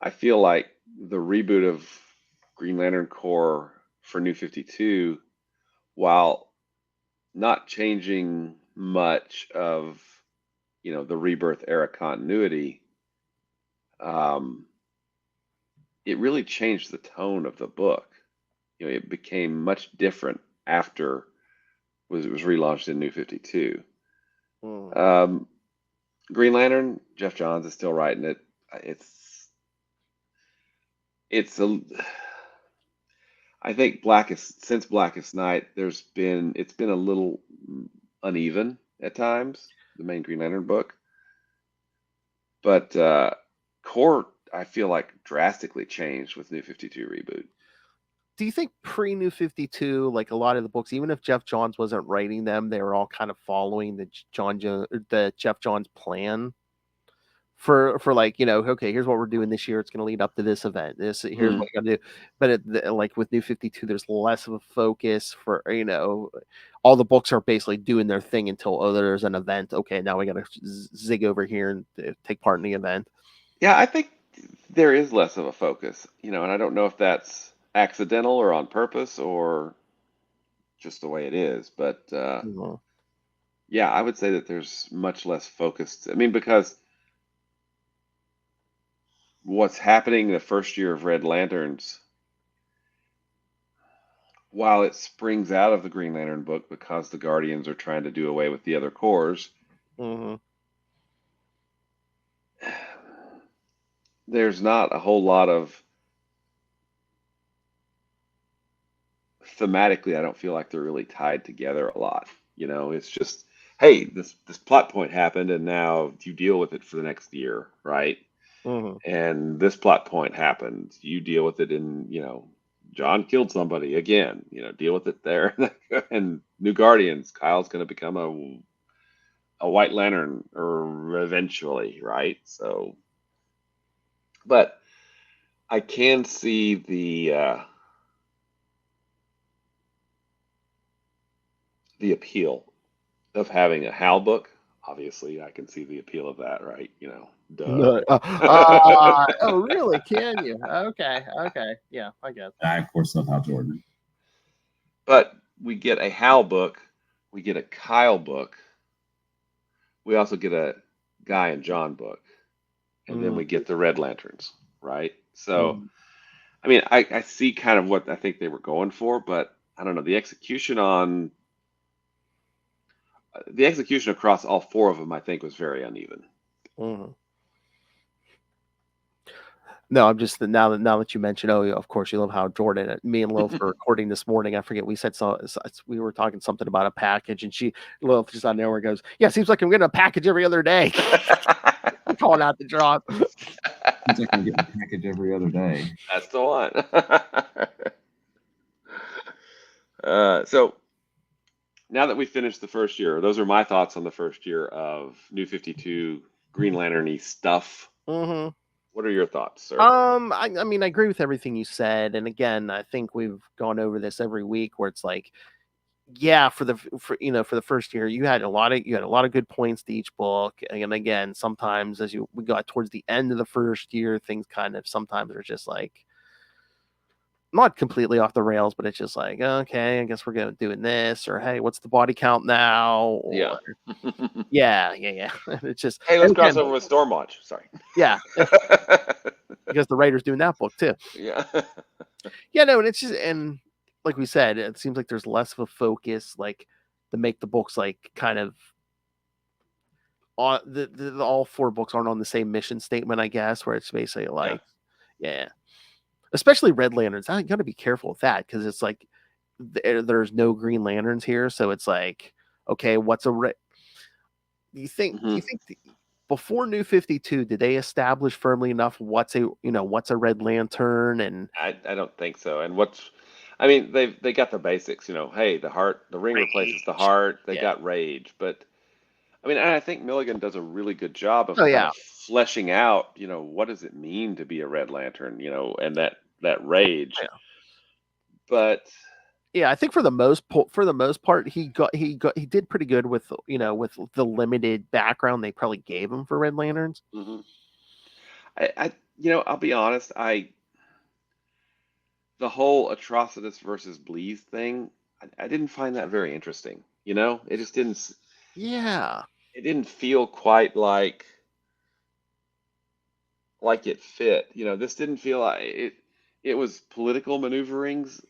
I feel like the reboot of Green Lantern Corps for New 52, while not changing much of the Rebirth era continuity, it really changed the tone of the book. It became much different after it was relaunched in New 52. Green Lantern, Jeff Johns is still writing it. I think since Blackest Night, it's been a little uneven at times, the main Green Lantern book. But Core, I feel like, drastically changed with New 52 reboot. Do you think pre-New 52, like a lot of the books, even if Jeff Johns wasn't writing them, they were all kind of following the Jeff Johns plan for like, okay, here's what we're doing this year. It's going to lead up to this event. Here's what you got to do. But like with New 52, there's less of a focus for, all the books are basically doing their thing until, there's an event. Okay, now we got to zig over here and take part in the event. Yeah, I think there is less of a focus, and I don't know if that's accidental or on purpose or just the way it is, but yeah, I would say that there's much less focused. I mean, because what's happening the first year of Red Lanterns, while it springs out of the Green Lantern book because the Guardians are trying to do away with the other corps, Mm-hmm. there's not a whole lot of thematically, I don't feel like they're really tied together a lot. It's just, hey, this plot point happened, and now you deal with it for the next year, right? Mm-hmm. And this plot point happened, you deal with it in, John killed somebody again, deal with it there. And New Guardians, Kyle's going to become a White Lantern or eventually, right? So, but I can see the appeal of having a HAL book. Obviously, I can see the appeal of that, right? Duh. No. Oh, really? Can you? Okay. Yeah, I guess. I, of course, love Hal Jordan. But we get a HAL book, we get a Kyle book, we also get a Guy and John book, and then we get the Red Lanterns, right? So, Mm. I mean, I see kind of what I think they were going for, but I don't know. The execution across all four of them, I think, was very uneven. Mm-hmm. No, I'm just now that you mentioned. Oh, yeah, of course, you love Hal Jordan. Me and Lilith were recording this morning. I forget we said we were talking something about a package, and Lilith just on there where goes, "Yeah, seems like I'm getting a package every other day." Calling out the drop. Seems like I'm getting a package every other day. That's the one. So now that we finished the first year, those are my thoughts on the first year of New 52 Green Lantern-y stuff. Mm-hmm. What are your thoughts, sir? I mean, I agree with everything you said, and again, I think we've gone over this every week, where it's like, yeah, for the first year, you had a lot of good points to each book, and again, sometimes as we got towards the end of the first year, things kind of sometimes are just like not completely off the rails, but it's just like, okay, I guess we're doing this, or hey, what's the body count now? Or, yeah. It's just, Hey, let's and cross again, over with Stormwatch. Sorry. yeah, because the writer's doing that book too. Yeah. Yeah, no, and it's just, and like we said, it seems like there's less of a focus, like to make the books like kind of on all four books aren't on the same mission statement, I guess, where it's basically like, yeah. Especially Red Lanterns. I got to be careful with that, because it's like there's no Green Lanterns here, so it's like, okay, what's a red? Do you think before New 52 did they establish firmly enough what's a Red Lantern? And I don't think so. And I mean, they got the basics, hey, the ring replaces the heart. They got rage, but I mean, I think Milligan does a really good job of kind of fleshing out, what does it mean to be a Red Lantern, and that rage. Yeah. But yeah, I think for the most part, he did pretty good with with the limited background they probably gave him for Red Lanterns. Mm-hmm. I'll be honest, the whole Atrocitus versus Blees thing, I didn't find that very interesting. It just didn't. Yeah. It didn't feel quite like it fit. This didn't feel like it. It was political maneuverings,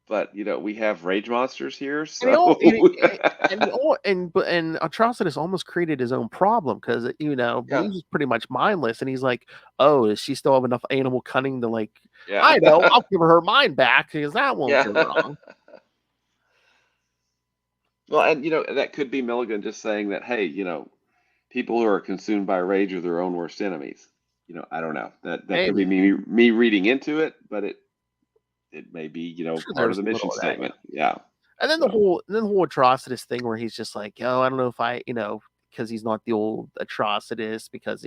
but we have rage monsters here, so and Atrocitus almost created his own problem, because Bleach is pretty much mindless, and he's like, oh, does she still have enough animal cunning to like? Yeah. I know, I'll give her mind back, because that won't go wrong. Well, and that could be Milligan just saying that, hey, people who are consumed by rage are their own worst enemies. I don't know. That could be me reading into it, but it may be, part of the mission statement. Yeah. And then the whole Atrocitus thing, where he's just like, oh, I don't know if I, because he's not the old Atrocitus, because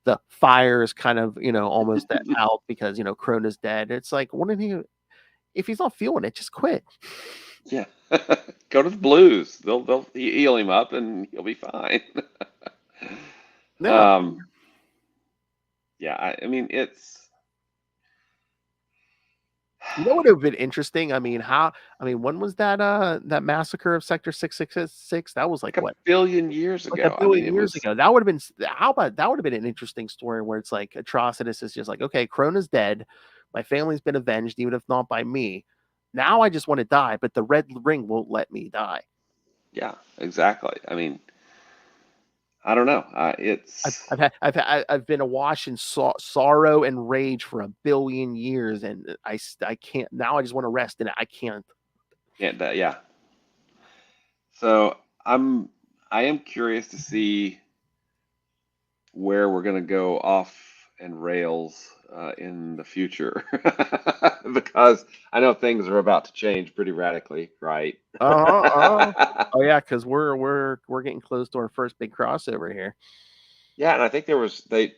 the fire is kind of almost out, because Krona's dead. It's like, if he's not feeling it, just quit. Yeah. Go to the Blues. They'll heal him up and he'll be fine. No. Yeah, I mean, it's You know what would have been interesting? I mean, when was that massacre of Sector 666? That was like like a what? billion years Like a ago. I mean, billion it years was, ago. That would have been how about that would have been an interesting story where it's like Atrocitus is just like, okay, Krona's dead. My family's been avenged, even if not by me. Now I just want to die, but the red ring won't let me die. yeah, exactly. I mean, I don't know. It's I've been awash in sorrow and rage for a billion years, and I can't now. I just want to rest in it. I can't. yeah. So I am curious to see where we're going to go off and rails in the future because I know things are about to change pretty radically, right? Oh yeah, because we're getting close to our first big crossover here. Yeah, and I think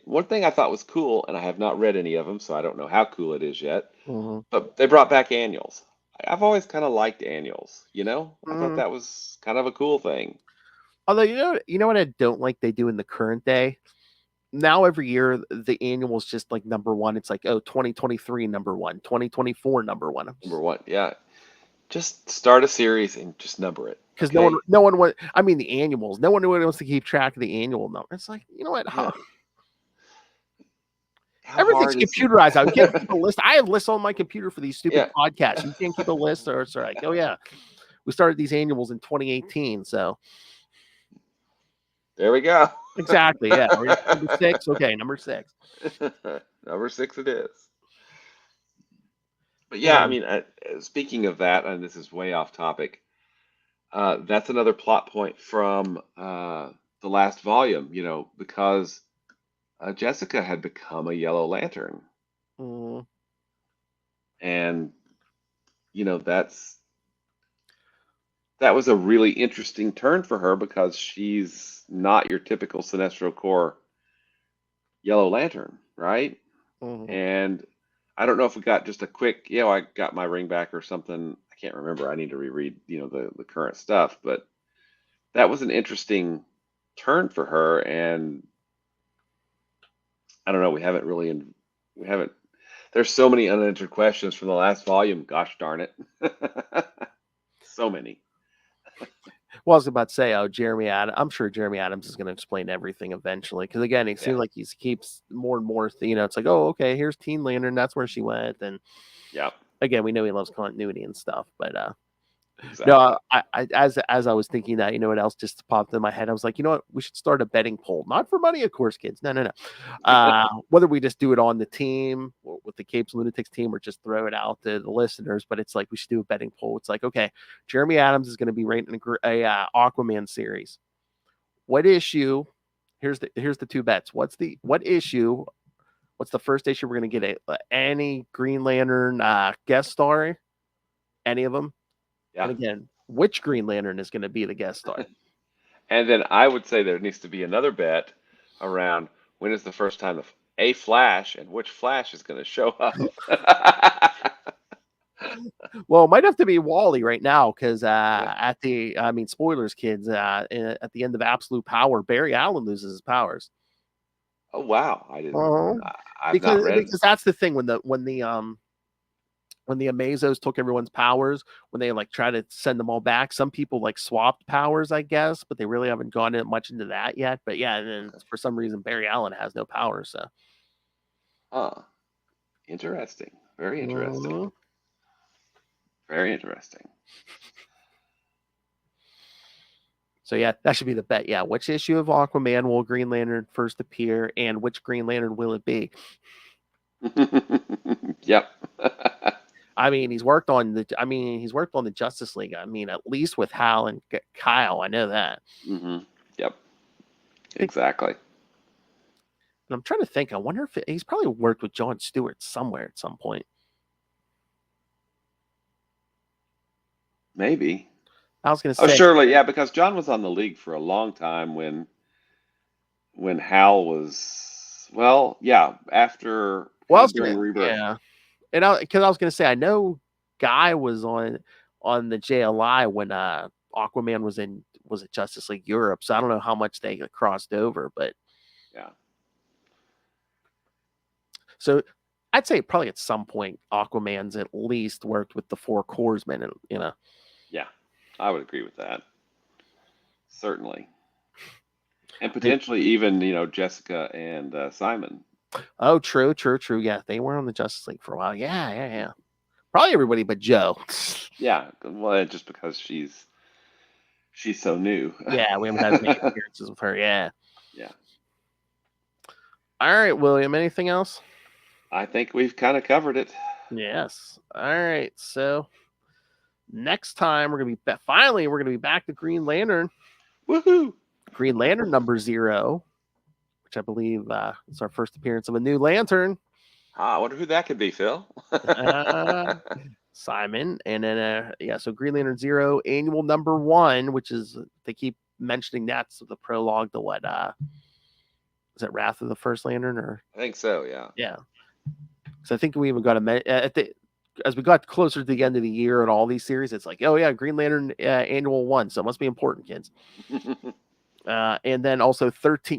one thing I thought was cool, and I have not read any of them, so I don't know how cool it is yet. Mm-hmm. But they brought back annuals. I've always kind of liked annuals, I thought Mm-hmm. that was kind of a cool thing. Although you know what I don't like they do in the current day. Now every year the annual is just like number one. It's like 2023 number one, 2024 number one. Number one, yeah. Just start a series and just number it. Because Okay. no one wants. I mean the annuals. No one wants to keep track of the annual number. It's like you know what? Yeah. How Everything's hard is it? computerized. I can't keep a list. I have lists on my computer for these stupid Yeah. podcasts. You can't keep a list, or it's like, oh yeah, we started these annuals in 2018. So There we go. exactly, yeah. We're number 6. Okay, number 6. Number 6 it is. But yeah, I Um, mean, speaking of that, and this is way off topic, that's another plot point from the last volume, because Jessica had become a Yellow Lantern. mm, And, that was a really interesting turn for her because she's not your typical Sinestro Corps Yellow Lantern, right? mhm. And I don't know if we got just a quick, I got my ring back or something. I can't remember. I need to reread, the current stuff, but that was an interesting turn for her. And I don't know, we haven't, there's so many unanswered questions from the last volume. Gosh darn it. So many. Well, I was about to say, Jeremy Adams. I'm sure Jeremy Adams is going to explain everything eventually. Because again, it Yeah. seems like he keeps more and more. It's like, oh, okay, here's Teen Lantern. That's where she went. And Yeah, again, we know he loves continuity and stuff. But exactly. no, as I was thinking that, you know what else just popped in my head? I was like, you know what? We should start a betting poll, not for money, of course, kids. No. Whether we just do it on the team or with the Capes Lunatics team, or just throw it out to the listeners. But it's like we should do a betting poll. It's like, okay, Jeremy Adams is going to be rating a Aquaman series. What issue? Here's the two bets. What issue? What's the first issue we're going to get? Any Green Lantern guest star? Any of them? Yeah. And again, which Green Lantern is going to be the guest star? And then I would say there needs to be another bet around when is the first time a Flash and which Flash is going to show up. Well, it might have to be Wally right now because spoilers, kids. At the end of Absolute Power, Barry Allen loses his powers. Oh wow, I didn't. Uh-huh. I've not read. Because that's the thing when the Amazos took everyone's powers, when they like try to send them all back, some people like swapped powers, I guess, but they really haven't gone much into that yet. But yeah, and then for some reason Barry Allen has no powers. So, Interesting. Very interesting. uh-huh. Very interesting. So yeah, that should be the bet. Yeah, which issue of Aquaman will Green Lantern first appear, and which Green Lantern will it be? Yep. I mean, he's worked on the Justice League. I mean, at least with Hal and Kyle, I know that. Mm-hmm. Yep. Exactly. And I'm trying to think. I wonder if he's probably worked with John Stewart somewhere at some point. Maybe. I was going to Oh, say, surely, yeah, because John was on the League for a long time when Hal was, well, yeah, after during Rebirth. yeah, and because I was going to say, I know Guy was on the JLI when Aquaman was at Justice League Europe, so I don't know how much they crossed over, but Yeah. so I'd say probably at some point Aquaman's at least worked with the Four Corpsmen, and Yeah, I would agree with that. Certainly. And potentially even, Jessica and Simon. Oh, true. Yeah, they were on the Justice League for a while. Yeah. Probably everybody but Joe. Yeah, well, just because she's so new. Yeah, we haven't had many appearances with her. Yeah. Yeah. All right, William. Anything else? I think we've kind of covered it. Yes. All right. So next time we're gonna be back to Green Lantern. Woohoo! Green Lantern number 0, which I believe is our first appearance of a new Lantern. I wonder who that could be, Phil. Simon, and then so Green Lantern 0, annual number 1, which is they keep mentioning that's the prologue to what is it Wrath of the First Lantern or I think so, yeah. yeah. So I think we even got as we got closer to the end of the year and all these series, it's like, oh yeah, Green Lantern annual 1, so it must be important, kids. And then also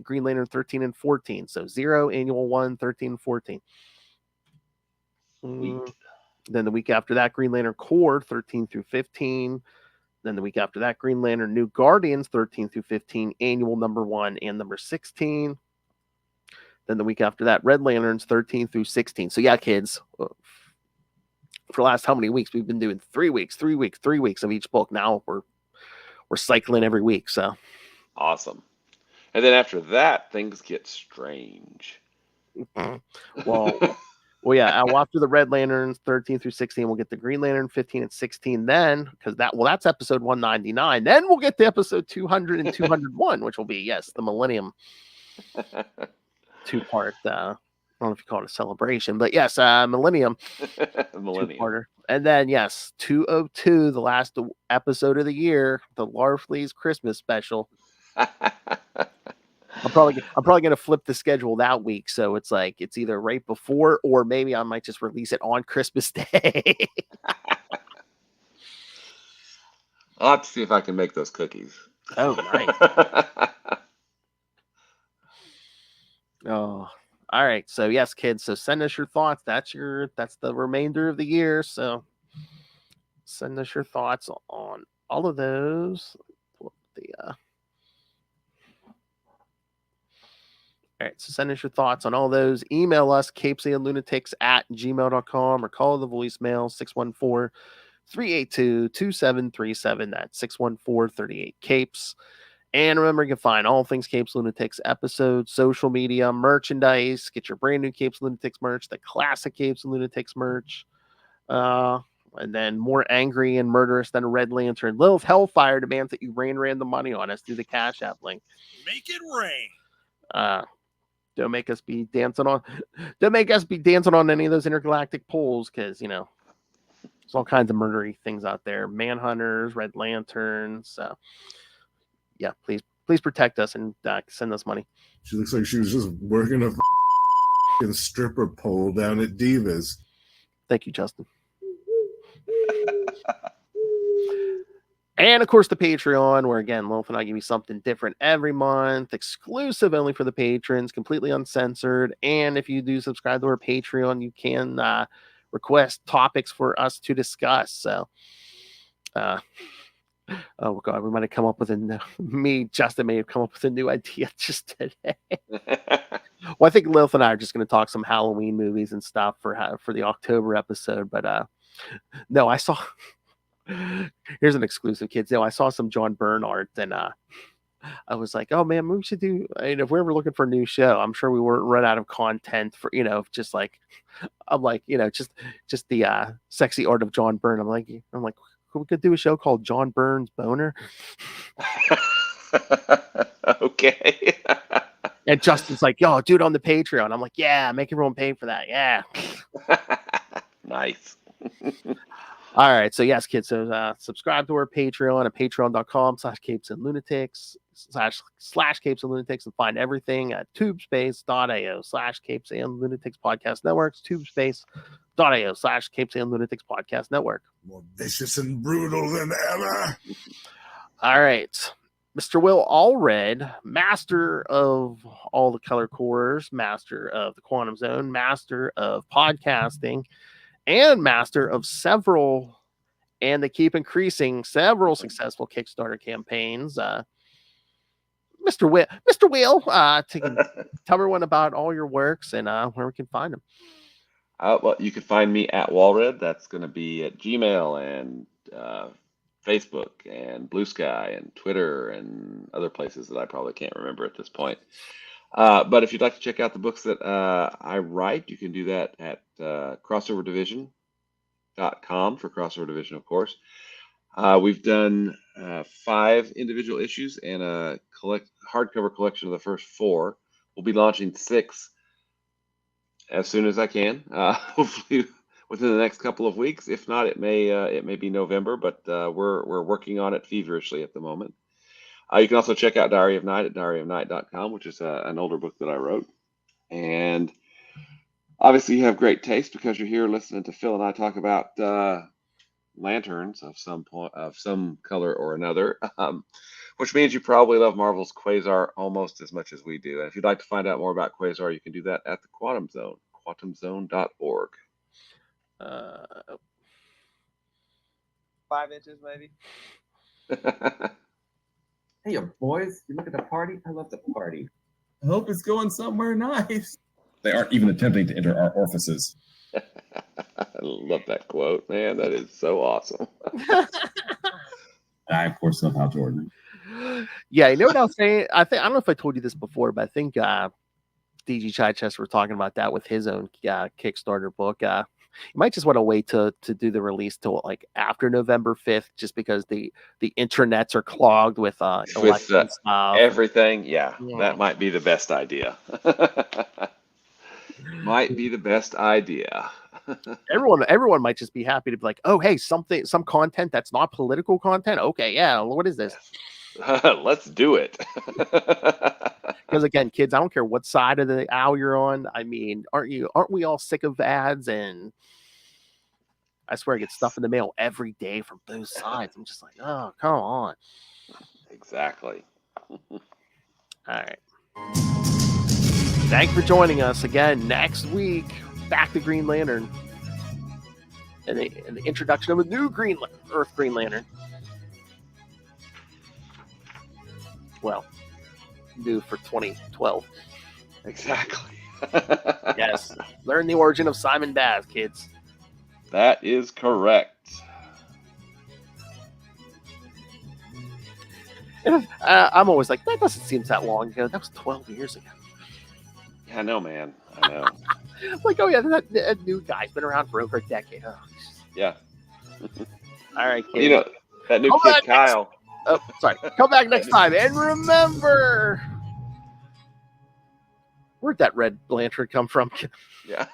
Green Lantern 13 and 14, so 0, annual 1, 13 and 14. Sweet. Then the week after that, Green Lantern Corps 13 through 15. Then the week after that, Green Lantern New Guardians 13 through 15, annual number 1 and number 16. Then the week after that, Red Lanterns 13 through 16. So yeah, kids, for the last how many weeks? We've been doing 3 weeks of each book. Now we're cycling every week. So Awesome. And then after that, things get strange. Well, yeah, after the Red Lanterns 13 through 16, we'll get the Green Lantern 15 and 16 then, because that's episode 199. Then we'll get to episode 200 and 201, which will be, yes, the Millennium 2-part. I don't know if you call it a celebration, but yes, Millennium. 2-parter. And then, yes, 202, the last episode of the year, the Larfleeze Christmas special. I'm probably going to flip the schedule that week. So it's like, it's either right before, or maybe I might just release it on Christmas Day. I'll have to see if I can make those cookies. Oh, nice. Oh, all right. So yes, kids. So send us your thoughts. That's the remainder of the year. So send us your thoughts on all of those. All right, so send us your thoughts on all those. Email us, CapesandLunatics@gmail.com, or call the voicemail, 614-382-2737. That's 614-38-CAPES. And remember, you can find all things Capes Lunatics episodes, social media, merchandise. Get your brand new Capes Lunatics merch, the classic Capes Lunatics merch. And then more angry and murderous than a Red Lantern. Lilith Hellfire demands that you rain random money on us through the Cash App link. Make it rain. Don't make us be dancing on any of those intergalactic poles, because there's all kinds of murdery things out there. Manhunters, Red Lanterns. Yeah, please protect us and send us money. She looks like she was just working a stripper pole down at Divas. Thank you, Justin. And, of course, the Patreon, where, again, Lilith and I give you something different every month, exclusive only for the patrons, completely uncensored. And if you do subscribe to our Patreon, you can request topics for us to discuss. So, oh, God, we might have come up with Justin may have come up with a new idea just today. Well, I think Lilith and I are just going to talk some Halloween movies and stuff for the October episode. But, no, I saw... Here's an exclusive, kids. I saw some John Byrne art, and I was like, "Oh man, we should do." If we're ever looking for a new show, I'm sure we won't run out of content for just like, I'm like, just the sexy art of John Byrne. I'm like, we could do a show called John Byrne's Boner. Okay. And Justin's like, "Yo, do it on the Patreon." I'm like, "Yeah, make everyone pay for that." Yeah. Nice. All right, so yes, kids, so subscribe to our Patreon at patreon.com/CapesandLunatics //CapesandLunatics, and find everything at tubespace.io/CapesandLunatics Podcast Networks, tubespace.io/CapesandLunatics Podcast Network. More vicious and brutal than ever. All right, Mr. Will Allred, master of all the color cores, master of the Quantum Zone, master of podcasting, and master of several, and they keep increasing, several successful Kickstarter campaigns. Mr. Will, tell everyone about all your works and where we can find them. Well, you can find me at Walred. That's going to be at Gmail and Facebook and Blue Sky and Twitter and other places that I probably can't remember at this point. But if you'd like to check out the books that I write, you can do that at crossoverdivision.com for Crossover Division, of course. We've done 5 individual issues and a hardcover collection of the first 4. We'll be launching 6 as soon as I can, hopefully within the next couple of weeks. If not, it may be November, but we're working on it feverishly at the moment. You can also check out Diary of Night at diaryofnight.com, which is an older book that I wrote. And obviously you have great taste because you're here listening to Phil and I talk about lanterns of some color or another, which means you probably love Marvel's Quasar almost as much as we do. And if you'd like to find out more about Quasar, you can do that at the Quantum Zone, quantumzone.org. 5 inches, maybe. Hey, boys, you look at the party? I love the party. I hope it's going somewhere nice. They aren't even attempting to enter our orifices. I love that quote, man. That is so awesome. I, of course, love Hal Jordan. Yeah, you know what I was saying? I don't know if I told you this before, but I think DG Chichester were talking about that with his own Kickstarter book. You might just want to wait to do the release till like after November 5th, just because the intranets are clogged with election stuff. Everything. Yeah, that might be the best idea. Might be the best idea. Everyone might just be happy to be like, oh, hey, some content that's not political content. Okay, yeah, what is this? Let's do it. Because again, kids, I don't care what side of the aisle you're on. I mean, aren't we all sick of ads? And I swear I get stuff in the mail every day from both sides. I'm just like, oh, come on. Exactly. All right. Thanks for joining us again. Next week, back to Green Lantern. And the introduction of a new Green Lantern. Well, new for 2012. Exactly. Yes. Learn the origin of Simon Baz, kids. That is correct. And I'm always like, that doesn't seem that long ago. That was 12 years ago. Yeah, I know, man. I know. Like, oh yeah, that new guy's been around for over a decade. Oh, yeah. All right, kids. You know, that new kid, Kyle. Oh, sorry. Come back next time. And remember, where'd that red lantern come from? Yeah.